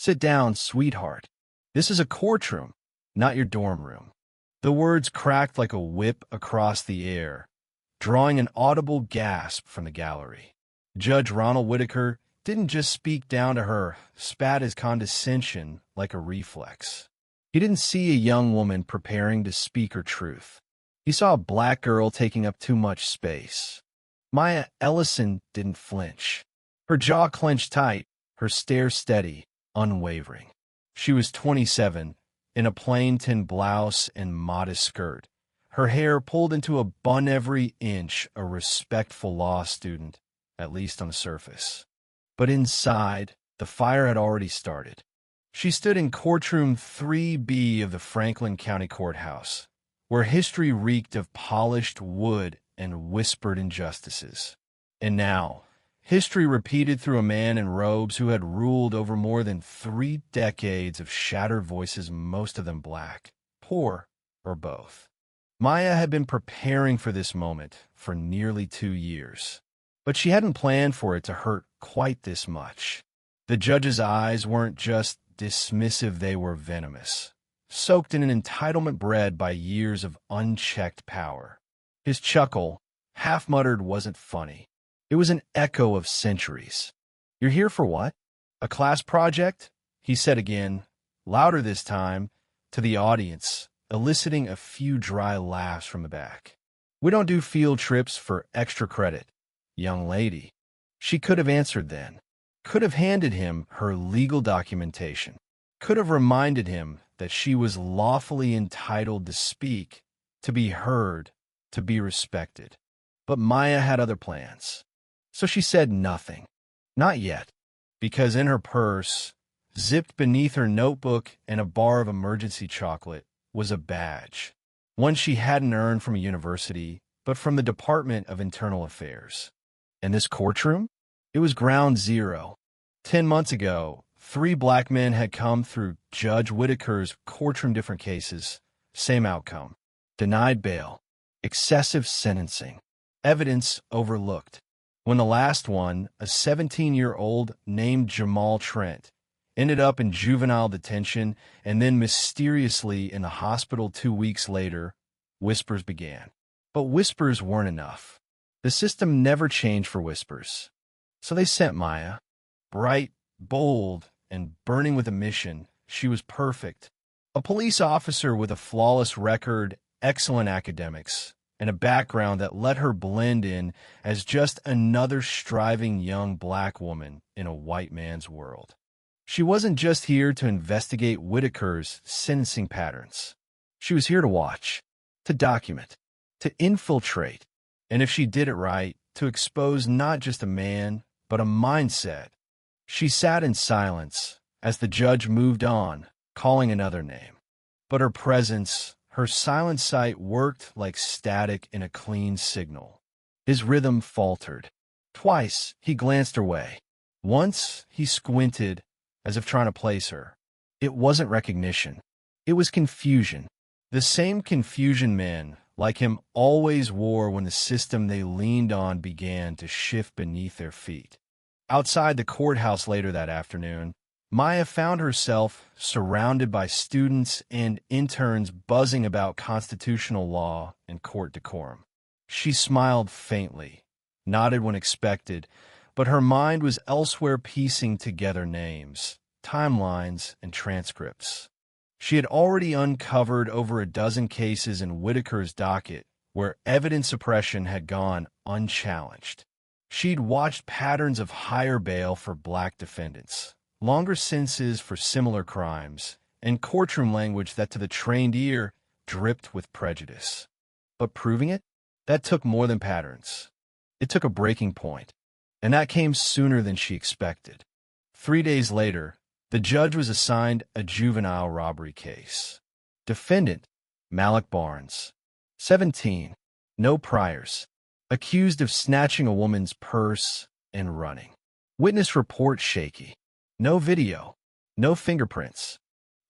Sit down, sweetheart. This is a courtroom, not your dorm room. The words cracked like a whip across the air, drawing an audible gasp from the gallery. Judge Ronald Whitaker didn't just speak down to her, spat his condescension like a reflex. He didn't see a young woman preparing to speak her truth. He saw a black girl taking up too much space. Maya Ellison didn't flinch. Her jaw clenched tight, her stare steady, unwavering. She was 27, in a plain tan blouse and modest skirt, her hair pulled into a bun every inch, a respectful law student, at least on the surface. But inside, the fire had already started. She stood in courtroom 3B of the Franklin County Courthouse, where history reeked of polished wood and whispered injustices. And now, history repeated through a man in robes who had ruled over more than 3 decades of shattered voices, most of them black, poor, or both. Maya had been preparing for this moment for nearly 2 years, but she hadn't planned for it to hurt quite this much. The judge's eyes weren't just dismissive, they were venomous, soaked in an entitlement bred by years of unchecked power. His chuckle, half-muttered, wasn't funny. It was an echo of centuries. "You're here for what? A class project?" he said again, louder this time, to the audience, eliciting a few dry laughs from the back. "We don't do field trips for extra credit, young lady." She could have answered then, could have handed him her legal documentation, could have reminded him that she was lawfully entitled to speak, to be heard, to be respected. But Maya had other plans. So she said nothing. Not yet, because in her purse, zipped beneath her notebook and a bar of emergency chocolate, was a badge, one she hadn't earned from a university, but from the Department of Internal Affairs. And this courtroom? It was ground zero. 10 months ago, 3 black men had come through Judge Whitaker's courtroom, different cases, same outcome. Denied bail, excessive sentencing, evidence overlooked. When the last one, a 17-year-old named Jamal Trent, ended up in juvenile detention and then mysteriously in the hospital 2 weeks later, whispers began. But whispers weren't enough. The system never changed for whispers. So they sent Maya. Bright, bold, and burning with a mission, she was perfect. A police officer with a flawless record, excellent academics, and a background that let her blend in as just another striving young black woman in a white man's world. She wasn't just here to investigate Whitaker's sentencing patterns. She was here to watch, to document, to infiltrate, and if she did it right, to expose not just a man, but a mindset. She sat in silence as the judge moved on, calling another name. But her presence, her silent sight, worked like static in a clean signal. His rhythm faltered. Twice he glanced her way. Once he squinted, as if trying to place her. It wasn't recognition. It was confusion. The same confusion men, like him, always wore when the system they leaned on began to shift beneath their feet. Outside the courthouse later that afternoon, Maya found herself surrounded by students and interns buzzing about constitutional law and court decorum. She smiled faintly, nodded when expected, but her mind was elsewhere, piecing together names, timelines, and transcripts. She had already uncovered over a dozen cases in Whitaker's docket where evidence suppression had gone unchallenged. She'd watched patterns of higher bail for black defendants, longer sentences for similar crimes, and courtroom language that to the trained ear dripped with prejudice. But proving it? That took more than patterns. It took a breaking point, and that came sooner than she expected. 3 days later, the judge was assigned a juvenile robbery case. Defendant, Malik Barnes, 17, no priors, accused of snatching a woman's purse and running. Witness report shaky. No video, no fingerprints.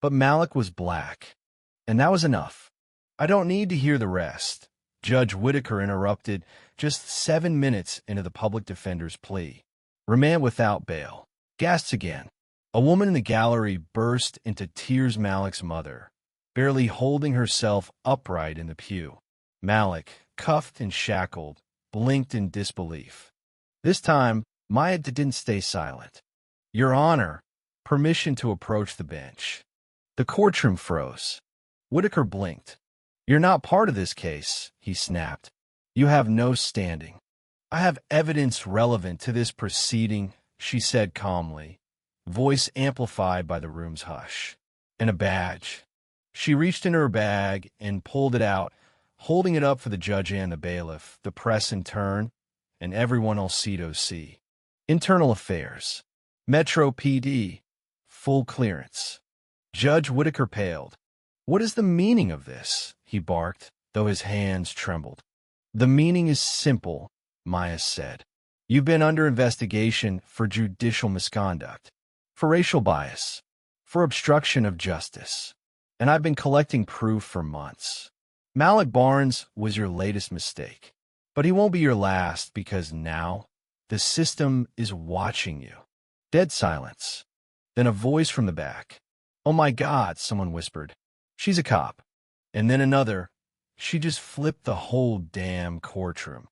But Malik was black, and that was enough. "I don't need to hear the rest," Judge Whitaker interrupted just 7 minutes into the public defender's plea. "Remand without bail." Gasps again. A woman in the gallery burst into tears. Malik's mother, barely holding herself upright in the pew. Malik, cuffed and shackled, blinked in disbelief. This time, Maya didn't stay silent. "Your Honor, permission to approach the bench." The courtroom froze. Whitaker blinked. "You're not part of this case," he snapped. "You have no standing." "I have evidence relevant to this proceeding," she said calmly, voice amplified by the room's hush. "And a badge." She reached into her bag and pulled it out, holding it up for the judge and the bailiff, the press in turn, and everyone else to see. "Internal Affairs. Metro PD. Full clearance." Judge Whitaker paled. "What is the meaning of this?" he barked, though his hands trembled. "The meaning is simple," Maya said. "You've been under investigation for judicial misconduct, for racial bias, for obstruction of justice, and I've been collecting proof for months. Malik Barnes was your latest mistake, but he won't be your last because now the system is watching you." Dead silence. Then a voice from the back. "Oh my God," someone whispered. "She's a cop." And then another. "She just flipped the whole damn courtroom."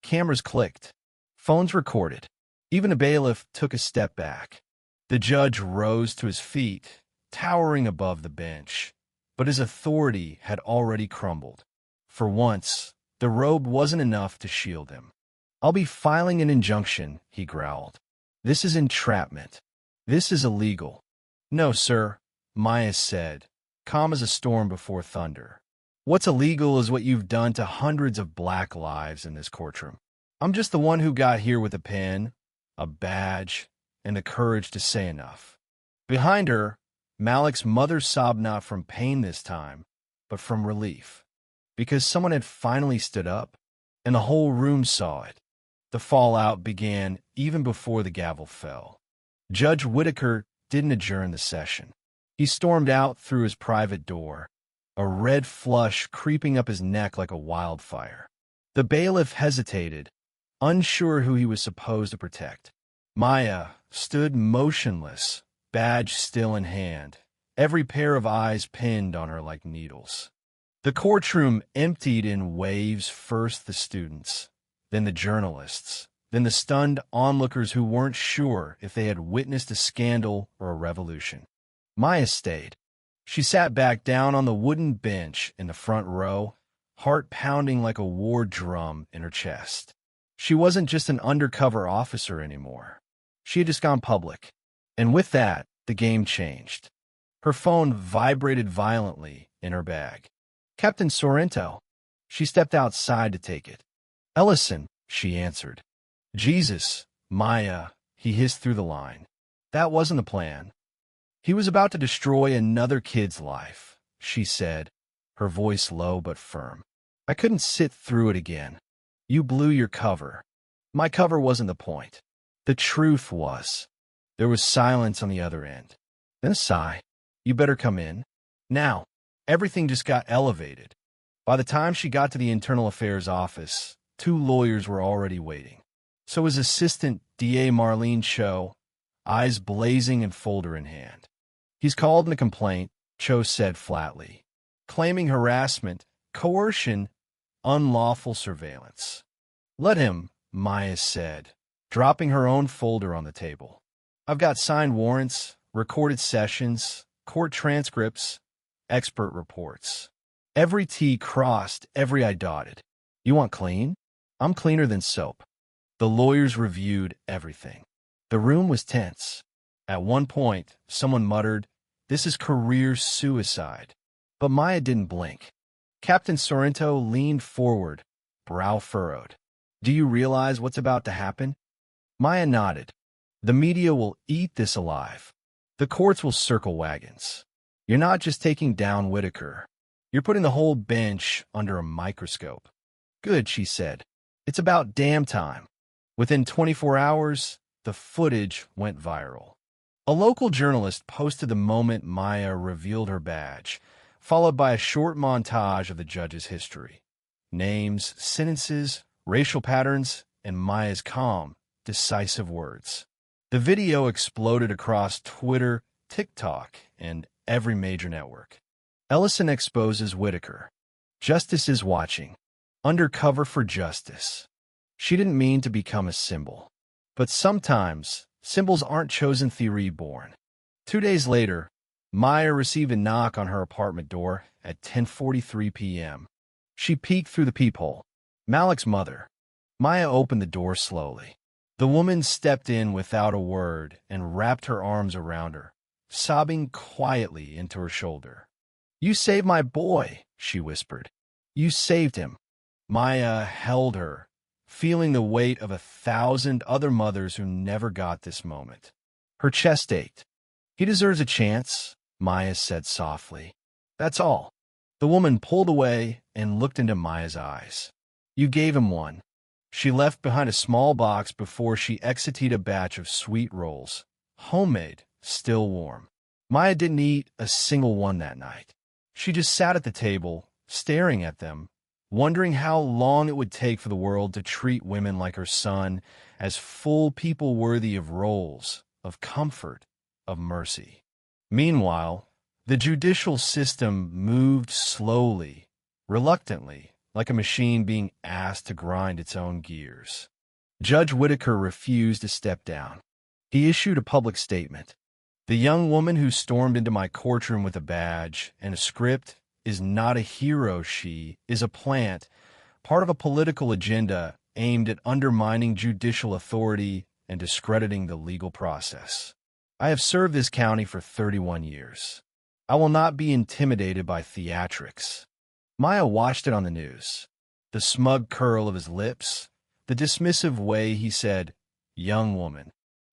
Cameras clicked. Phones recorded. Even a bailiff took a step back. The judge rose to his feet, towering above the bench, but his authority had already crumbled. For once, the robe wasn't enough to shield him. "I'll be filing an injunction," he growled. "This is entrapment. This is illegal." "No, sir," Maya said, calm as a storm before thunder. "What's illegal is what you've done to hundreds of black lives in this courtroom. I'm just the one who got here with a pen, a badge, and the courage to say enough." Behind her, Malik's mother sobbed not from pain this time, but from relief, because someone had finally stood up, and the whole room saw it. The fallout began even before the gavel fell. Judge Whitaker didn't adjourn the session. He stormed out through his private door, a red flush creeping up his neck like a wildfire. The bailiff hesitated, unsure who he was supposed to protect. Maya stood motionless, badge still in hand, every pair of eyes pinned on her like needles. The courtroom emptied in waves, first the students, then the journalists, then the stunned onlookers who weren't sure if they had witnessed a scandal or a revolution. Maya stayed. She sat back down on the wooden bench in the front row, heart pounding like a war drum in her chest. She wasn't just an undercover officer anymore. She had just gone public. And with that, the game changed. Her phone vibrated violently in her bag. "Captain Sorrento." She stepped outside to take it. "Ellison," she answered. "Jesus, Maya," he hissed through the line. "That wasn't the plan." "He was about to destroy another kid's life," she said, her voice low but firm. "I couldn't sit through it again. You blew your cover." "My cover wasn't the point. The truth was." There was silence on the other end. Then a sigh. "You better come in." Now, everything just got elevated. By the time she got to the Internal Affairs office, 2 lawyers were already waiting. So his assistant, D.A. Marlene Cho, eyes blazing and folder in hand. "He's called in a complaint," Cho said flatly, "claiming harassment, coercion, unlawful surveillance." "Let him," Maya said, dropping her own folder on the table. "I've got signed warrants, recorded sessions, court transcripts, expert reports. Every T crossed, every I dotted. You want clean? I'm cleaner than soap." The lawyers reviewed everything. The room was tense. At one point, someone muttered, "This is career suicide." But Maya didn't blink. Captain Sorrento leaned forward, brow furrowed. "Do you realize what's about to happen?" Maya nodded. "The media will eat this alive. The courts will circle wagons. You're not just taking down Whitaker. You're putting the whole bench under a microscope." "Good," she said. "It's about damn time." Within 24 hours, the footage went viral. A local journalist posted the moment Maya revealed her badge, followed by a short montage of the judge's history. Names, sentences, racial patterns, and Maya's calm, decisive words. The video exploded across Twitter, TikTok, and every major network. Ellison exposes Whitaker. Justice is watching. Undercover for justice. She didn't mean to become a symbol. But sometimes, symbols aren't chosen, theory born. 2 days later, Maya received a knock on her apartment door at 10:43 p.m. She peeked through the peephole. Malik's mother. Maya opened the door slowly. The woman stepped in without a word and wrapped her arms around her, sobbing quietly into her shoulder. "You saved my boy," she whispered. "You saved him." Maya held her, feeling the weight of 1,000 other mothers who never got this moment. Her chest ached. "He deserves a chance," Maya said softly. "That's all." The woman pulled away and looked into Maya's eyes. "You gave him one." She left behind a small box before she exited a batch of sweet rolls, homemade, still warm. Maya didn't eat a single one that night. She just sat at the table, staring at them, wondering how long it would take for the world to treat women like her son as full people worthy of roles, of comfort, of mercy. Meanwhile, the judicial system moved slowly, reluctantly, like a machine being asked to grind its own gears. Judge Whitaker refused to step down. He issued a public statement. "The young woman who stormed into my courtroom with a badge and a script is not a hero. She is a plant, part of a political agenda aimed at undermining judicial authority and discrediting the legal process. I have served this county for 31 years. I will not be intimidated by theatrics." Maya watched it on the news. The smug curl of his lips, the dismissive way he said, "Young woman."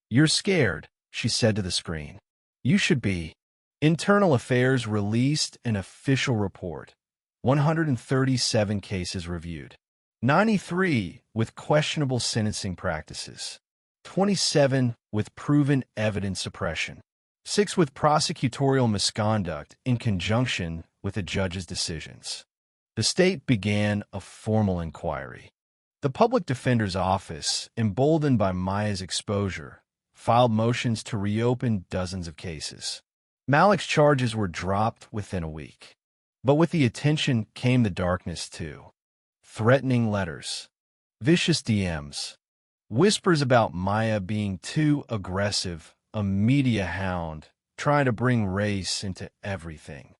"You're scared," she said to the screen. "You should be." Internal Affairs released an official report. 137 cases reviewed. 93 with questionable sentencing practices. 27 with proven evidence suppression. 6 with prosecutorial misconduct in conjunction with the judge's decisions. The state began a formal inquiry. The public defender's office, emboldened by Maya's exposure, filed motions to reopen dozens of cases. Malik's charges were dropped within a week. But with the attention came the darkness too. Threatening letters, vicious DMs, whispers about Maya being too aggressive, a media hound, trying to bring race into everything.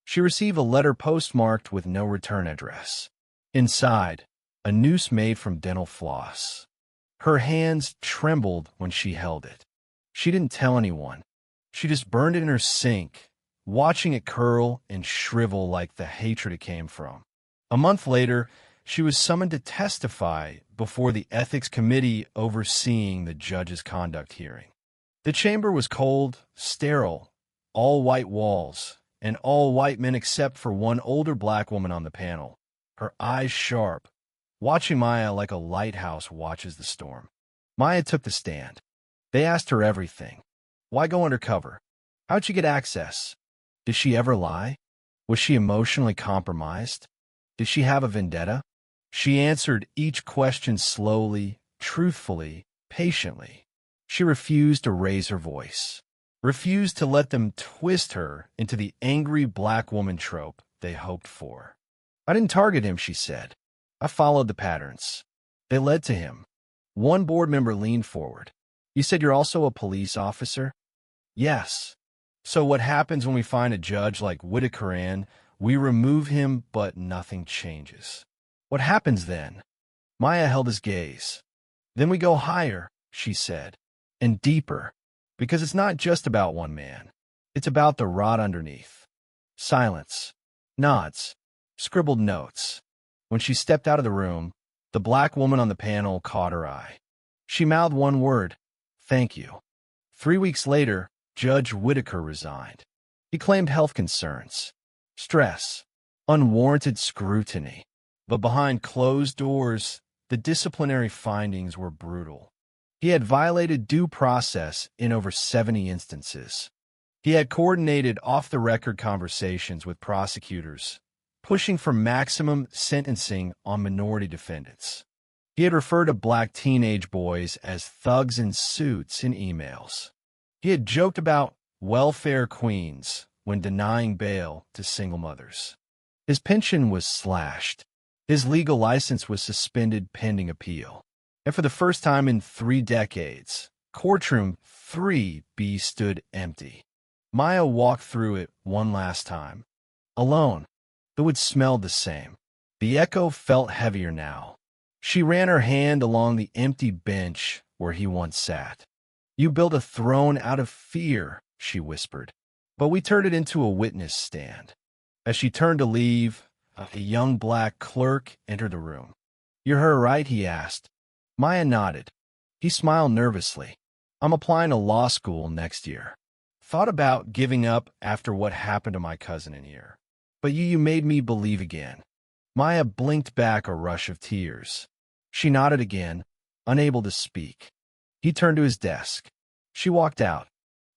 She received a letter postmarked with no return address. Inside, a noose made from dental floss. Her hands trembled when she held it. She didn't tell anyone. She just burned it in her sink, watching it curl and shrivel like the hatred it came from. A month later, she was summoned to testify before the ethics committee overseeing the judge's conduct hearing. The chamber was cold, sterile, all white walls, and all white men except for one older black woman on the panel, her eyes sharp, watching Maya like a lighthouse watches the storm. Maya took the stand. They asked her everything. Why go undercover? How'd you get access? Did she ever lie? Was she emotionally compromised? Did she have a vendetta? She answered each question slowly, truthfully, patiently. She refused to raise her voice, refused to let them twist her into the angry black woman trope they hoped for. "I didn't target him," she said. "I followed the patterns. They led to him." One board member leaned forward. "You said you're also a police officer?" "Yes." "So what happens when we find a judge like Whitaker and we remove him but nothing changes? What happens then?" Maya held his gaze. "Then we go higher," she said, "and deeper, because it's not just about one man. It's about the rot underneath." Silence. Nods. Scribbled notes. When she stepped out of the room, the black woman on the panel caught her eye. She mouthed one word, "Thank you." 3 weeks later, Judge Whitaker resigned. He claimed health concerns, stress, unwarranted scrutiny. But behind closed doors, the disciplinary findings were brutal. He had violated due process in over 70 instances. He had coordinated off-the-record conversations with prosecutors, pushing for maximum sentencing on minority defendants. He had referred to black teenage boys as thugs in suits in emails. He had joked about welfare queens when denying bail to single mothers. His pension was slashed. His legal license was suspended pending appeal. And for the first time in 3 decades, courtroom 3B stood empty. Maya walked through it one last time. Alone, though it smelled the same. The echo felt heavier now. She ran her hand along the empty bench where he once sat. "You built a throne out of fear," she whispered, "but we turned it into a witness stand." As she turned to leave, a young black clerk entered the room. "You're her, right?" he asked. Maya nodded. He smiled nervously. "I'm applying to law school next year. Thought about giving up after what happened to my cousin in here. But you made me believe again." Maya blinked back a rush of tears. She nodded again, unable to speak. He turned to his desk. She walked out,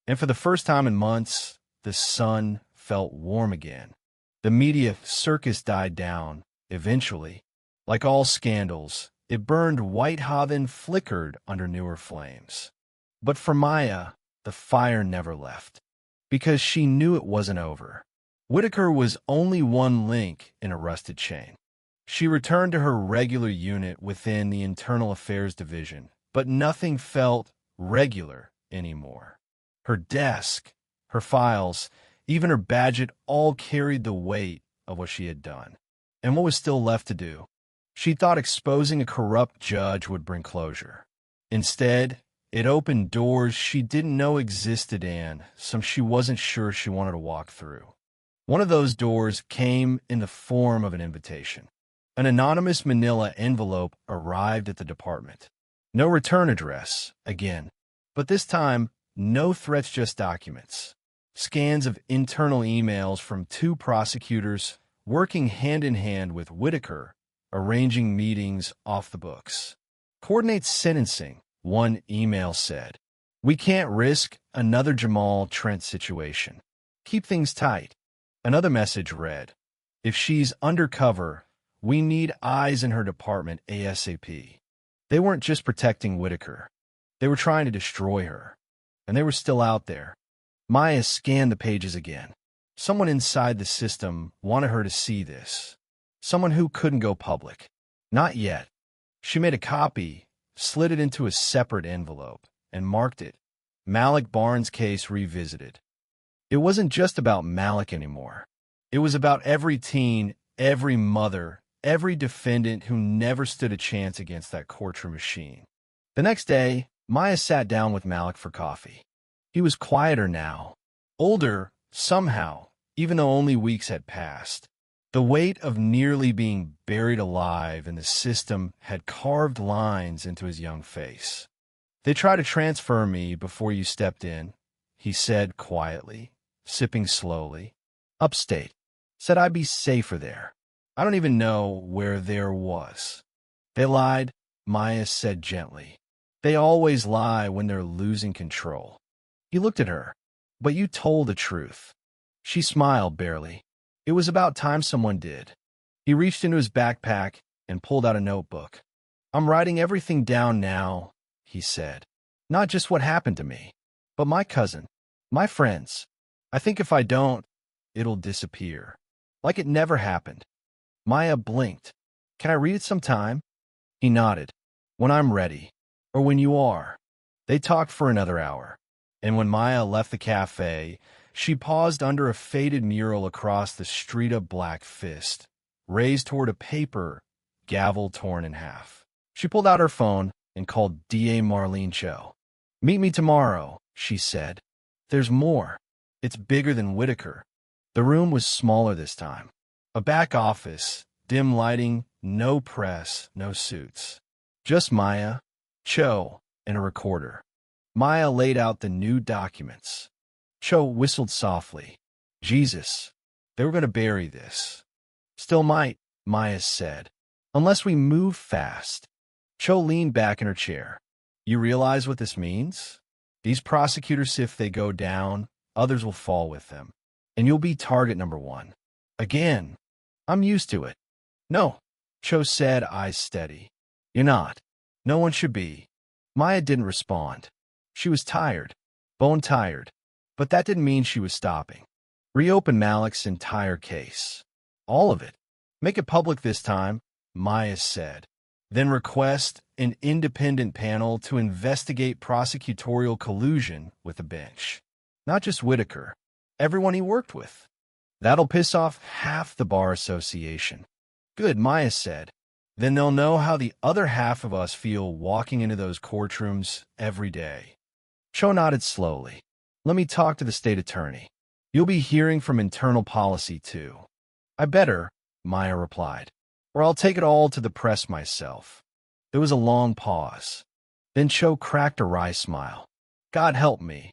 and for the first time in months, the sun felt warm again. The media circus died down, eventually. Like all scandals, it burned white hot and flickered under newer flames. But for Maya, the fire never left, because she knew it wasn't over. Whitaker was only one link in a rusted chain. She returned to her regular unit within the Internal Affairs Division, but nothing felt regular anymore. Her desk, her files, even her badge all carried the weight of what she had done. And what was still left to do? She thought exposing a corrupt judge would bring closure. Instead, it opened doors she didn't know existed and some she wasn't sure she wanted to walk through. One of those doors came in the form of an invitation. An anonymous manila envelope arrived at the department. No return address, again, but this time, no threats, just documents. Scans of internal emails from 2 prosecutors working hand in hand with Whitaker, arranging meetings off the books. "Coordinate sentencing," one email said. "We can't risk another Jamal Trent situation. Keep things tight." Another message read, "If she's undercover, we need eyes in her department ASAP." They weren't just protecting Whitaker. They were trying to destroy her. And they were still out there. Maya scanned the pages again. Someone inside the system wanted her to see this. Someone who couldn't go public. Not yet. She made a copy, slid it into a separate envelope, and marked it, "Malik Barnes Case Revisited." It wasn't just about Malik anymore. It was about every teen, every mother, every defendant who never stood a chance against that courtroom machine. The next day, Maya sat down with Malik for coffee. He was quieter now. Older, somehow, even though only weeks had passed. The weight of nearly being buried alive in the system had carved lines into his young face. "They tried to transfer me before you stepped in," he said quietly, sipping slowly. "Upstate. Said I'd be safer there. I don't even know where there was." "They lied," Maya said gently. "They always lie when they're losing control." He looked at her. "But you told the truth." She smiled barely. "It was about time someone did." He reached into his backpack and pulled out a notebook. "I'm writing everything down now," he said. "Not just what happened to me, but my cousin, my friends. I think if I don't, it'll disappear. Like it never happened." Maya blinked. "Can I read it sometime?" He nodded. "When I'm ready. Or when you are." They talked for another hour. And when Maya left the cafe, she paused under a faded mural across the street, a black fist, raised toward a paper gavel torn in half. She pulled out her phone and called DA Marlene Cho. "Meet me tomorrow," she said. "There's more. It's bigger than Whitaker." The room was smaller this time. A back office, dim lighting, no press, no suits. Just Maya, Cho, and a recorder. Maya laid out the new documents. Cho whistled softly. "Jesus, they were going to bury this." "Still might," Maya said. "Unless we move fast." Cho leaned back in her chair. "You realize what this means? These prosecutors, if they go down, others will fall with them. And you'll be target number 1. Again. I'm used to it." "No," Cho said, eyes steady. You're not. No one should be. Maya didn't respond. She was tired, bone tired, but that didn't mean she was stopping. Reopen Malik's entire case. All of it. Make it public this time, Maya said. Then request an independent panel to investigate prosecutorial collusion with the bench. Not just Whitaker, everyone he worked with. That'll piss off half the Bar Association. Good, Maya said. Then they'll know how the other half of us feel walking into those courtrooms every day. Cho nodded slowly. Let me talk to the state attorney. You'll be hearing from internal policy, too. I better, Maya replied, or I'll take it all to the press myself. There was a long pause. Then Cho cracked a wry smile. God help me.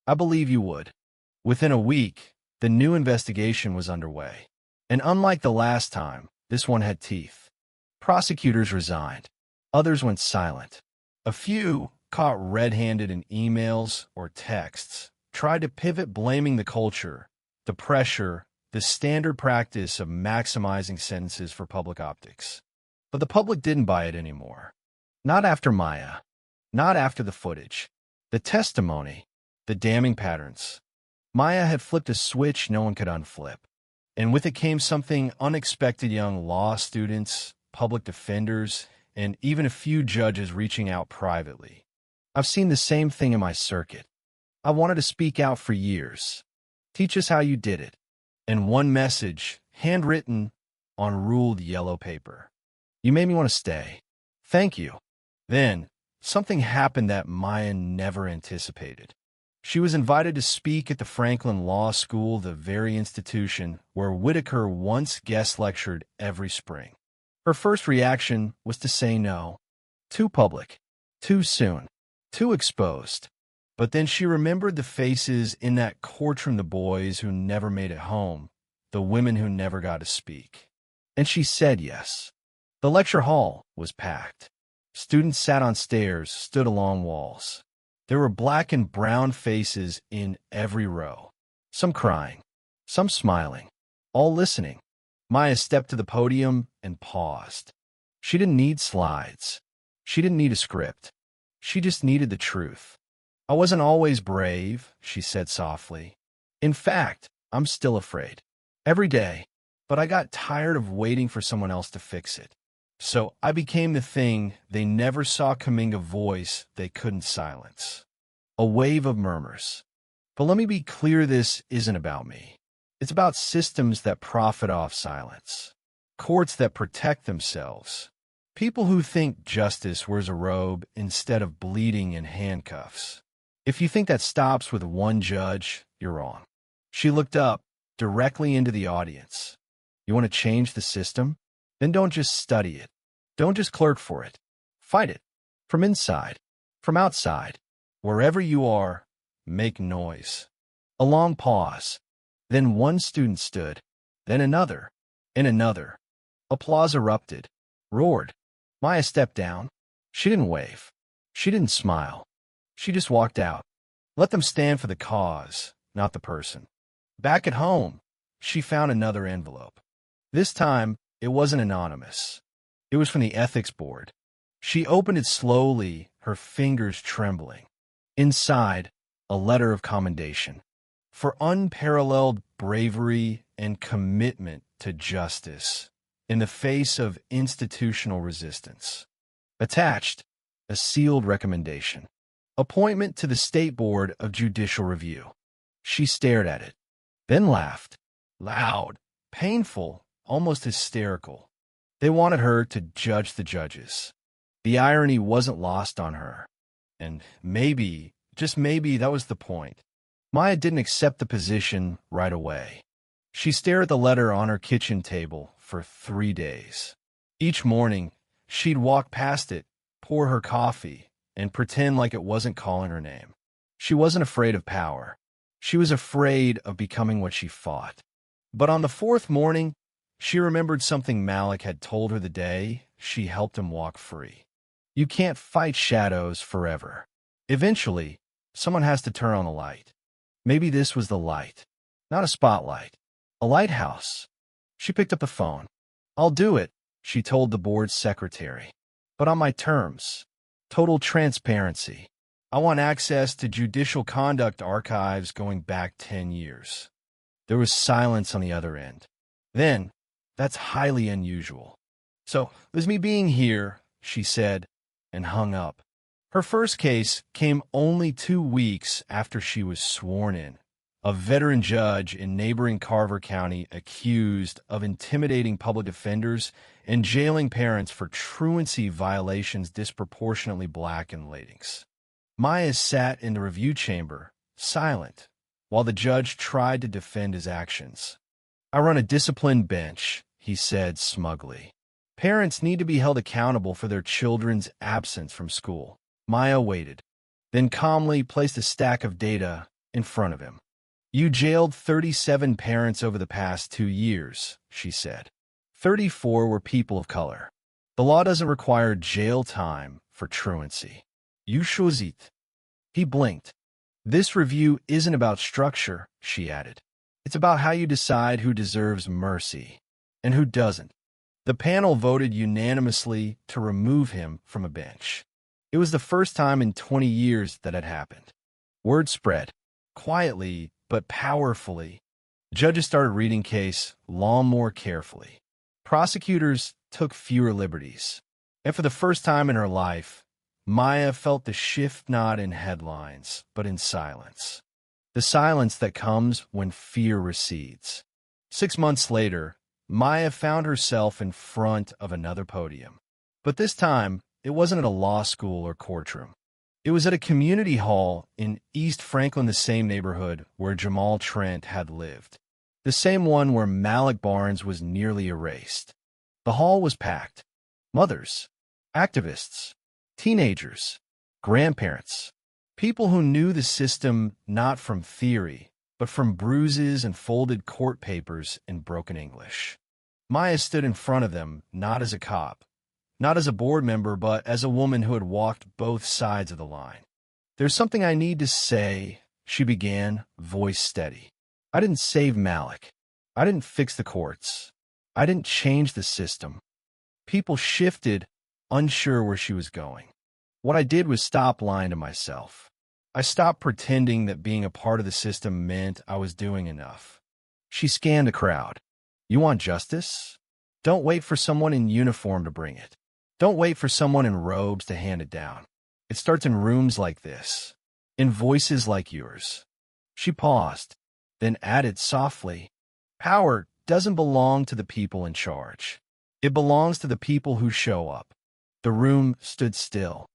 I believe you would. Within a week, the new investigation was underway. And unlike the last time, this one had teeth. Prosecutors resigned. Others went silent. A few, caught red-handed in emails or texts, tried to pivot blaming the culture, the pressure, the standard practice of maximizing sentences for public optics. But the public didn't buy it anymore. Not after Maya. Not after the footage. The testimony. The damning patterns. Maya had flipped a switch no one could unflip. And with it came something unexpected: young law students, public defenders, and even a few judges reaching out privately. I've seen the same thing in my circuit. I wanted to speak out for years. Teach us how you did it. And one message, handwritten on ruled yellow paper. You made me want to stay. Thank you. Then, something happened that Maya never anticipated. She was invited to speak at the Franklin Law School, the very institution where Whitaker once guest lectured every spring. Her first reaction was to say no. Too public. Too soon. Too exposed. But then she remembered the faces in that courtroom, the boys who never made it home, the women who never got to speak. And she said yes. The lecture hall was packed. Students sat on stairs, stood along walls. There were black and brown faces in every row. Some crying, some smiling, all listening. Maya stepped to the podium and paused. She didn't need slides. She didn't need a script. She just needed the truth. I wasn't always brave, she said softly. In fact, I'm still afraid. Every day. But I got tired of waiting for someone else to fix it. So I became the thing they never saw coming, a voice they couldn't silence. A wave of murmurs. But let me be clear, this isn't about me. It's about systems that profit off silence. Courts that protect themselves. People who think justice wears a robe instead of bleeding in handcuffs. If you think that stops with one judge, you're wrong. She looked up, directly into the audience. You want to change the system? Then don't just study it. Don't just clerk for it. Fight it. From inside. From outside. Wherever you are, make noise. A long pause. Then one student stood. Then another. And another. Applause erupted. Roared. Maya stepped down. She didn't wave. She didn't smile. She just walked out. Let them stand for the cause, not the person. Back at home, she found another envelope. This time, it wasn't anonymous. It was from the ethics board. She opened it slowly, her fingers trembling. Inside, a letter of commendation. For unparalleled bravery and commitment to justice in the face of institutional resistance. Attached, a sealed recommendation. Appointment to the State Board of Judicial Review. She stared at it, then laughed. Loud, painful, almost hysterical. They wanted her to judge the judges. The irony wasn't lost on her. And maybe, just maybe, that was the point. Maya didn't accept the position right away. She stared at the letter on her kitchen table for 3 days. Each morning, she'd walk past it, pour her coffee, and pretend like it wasn't calling her name. She wasn't afraid of power. She was afraid of becoming what she fought. But on the 4th morning, she remembered something Malik had told her the day she helped him walk free. You can't fight shadows forever. Eventually, someone has to turn on the light. Maybe this was the light. Not a spotlight. A lighthouse. She picked up the phone. I'll do it, she told the board's secretary. but on my terms. Total transparency. I want access to judicial conduct archives going back 10 years. There was silence on the other end. Then, that's highly unusual. So, there's me being here, she said, and hung up. Her first case came only 2 weeks after she was sworn in. A veteran judge in neighboring Carver County accused of intimidating public defenders and jailing parents for truancy violations disproportionately black in Ladings. Maya sat in the review chamber, silent, while the judge tried to defend his actions. I run a disciplined bench, he said smugly. Parents need to be held accountable for their children's absence from school. Maya waited, then calmly placed a stack of data in front of him. You jailed 37 parents over the past 2 years, she said. 34 were people of color. The law doesn't require jail time for truancy. You should it. He blinked. This review isn't about structure, she added. It's about how you decide who deserves mercy and who doesn't. The panel voted unanimously to remove him from a bench. It was the first time in 20 years that had happened. Word spread, quietly but powerfully. Judges started reading case law more carefully. Prosecutors took fewer liberties. And for the first time in her life, Maya felt the shift not in headlines, but in silence. The silence that comes when fear recedes. 6 months later, Maya found herself in front of another podium. But this time, it wasn't at a law school or courtroom. It was at a community hall in East Franklin, the same neighborhood where Jamal Trent had lived. The same one where Malik Barnes was nearly erased. The hall was packed. Mothers, activists, teenagers, grandparents, people who knew the system not from theory, but from bruises and folded court papers in broken English. Maya stood in front of them, not as a cop, not as a board member, but as a woman who had walked both sides of the line. There's something I need to say, she began, voice steady. I didn't save Malik. I didn't fix the courts. I didn't change the system. People shifted, unsure where she was going. What I did was stop lying to myself. I stopped pretending that being a part of the system meant I was doing enough. She scanned the crowd. You want justice? Don't wait for someone in uniform to bring it. Don't wait for someone in robes to hand it down. It starts in rooms like this, in voices like yours. She paused, then added softly, power doesn't belong to the people in charge. It belongs to the people who show up. The room stood still.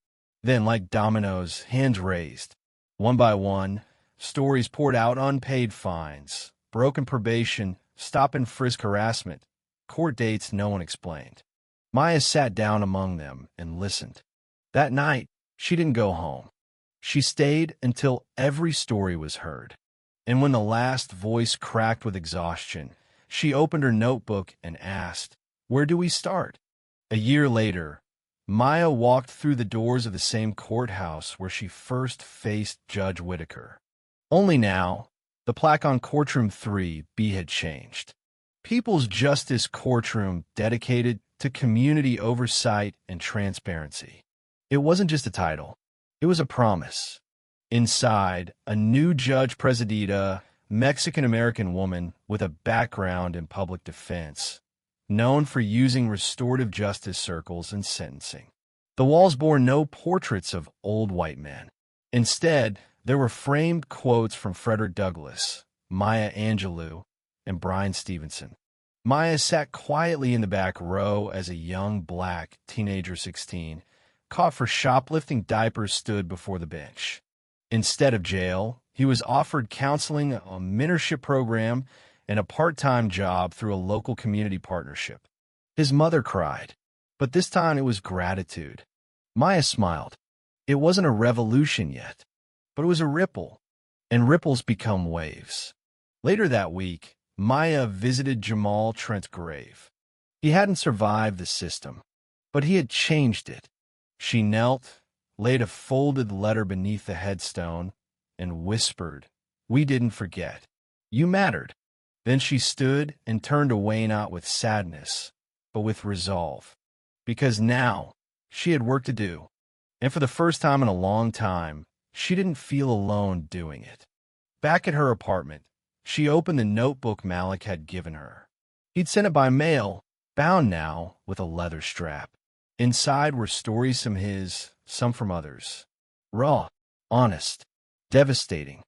Then, like dominoes, hands raised. One by one, stories poured out: unpaid fines, broken probation, stop and frisk harassment, court dates no one explained. Maya sat down among them and listened. That night, she didn't go home. She stayed until every story was heard. And when the last voice cracked with exhaustion, she opened her notebook and asked, "Where do we start?" A year later, Maya walked through the doors of the same courthouse where she first faced Judge Whitaker. Only now, the plaque on Courtroom 3B had changed. People's Justice Courtroom dedicated to community oversight and transparency. It wasn't just a title. It was a promise. Inside, a new judge presided, a Mexican-American woman with a background in public defense, known for using restorative justice circles and sentencing. The walls bore no portraits of old white men. Instead, there were framed quotes from Frederick Douglass, Maya Angelou, and Bryan Stevenson. Maya sat quietly in the back row as a young black teenager 16, caught for shoplifting diapers, stood before the bench. Instead of jail, he was offered counseling, a mentorship program, and a part-time job through a local community partnership. His mother cried, but this time it was gratitude. Maya smiled. It wasn't a revolution yet, but it was a ripple, and ripples become waves. Later that week, Maya visited Jamal Trent's grave. He hadn't survived the system, but he had changed it. She knelt, laid a folded letter beneath the headstone, and whispered, "We didn't forget. You mattered." Then she stood and turned away, not with sadness, but with resolve. Because now She had work to do, and for the first time in a long time, she didn't feel alone doing it. Back at her apartment, she opened the notebook Malik had given her. He'd sent it by mail, bound now with a leather strap. Inside were stories from his, some from others. Raw, honest, devastating.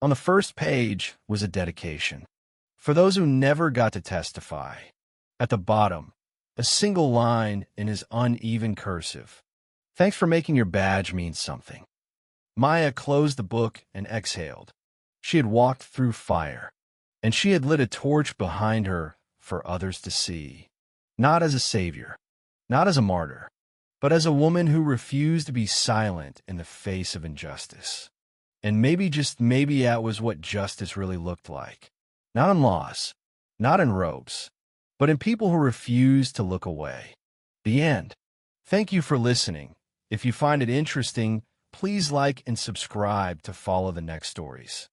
On the first page was a dedication. For those who never got to testify. At the bottom, a single line in his uneven cursive. Thanks for making your badge mean something. Maya closed the book and exhaled. She had walked through fire, and she had lit a torch behind her for others to see. Not as a savior, not as a martyr, but as a woman who refused to be silent in the face of injustice. And maybe, just maybe, that was what justice really looked like. Not in laws, not in robes, but in people who refuse to look away. The end. Thank you for listening. If you find it interesting, please like and subscribe to follow the next stories.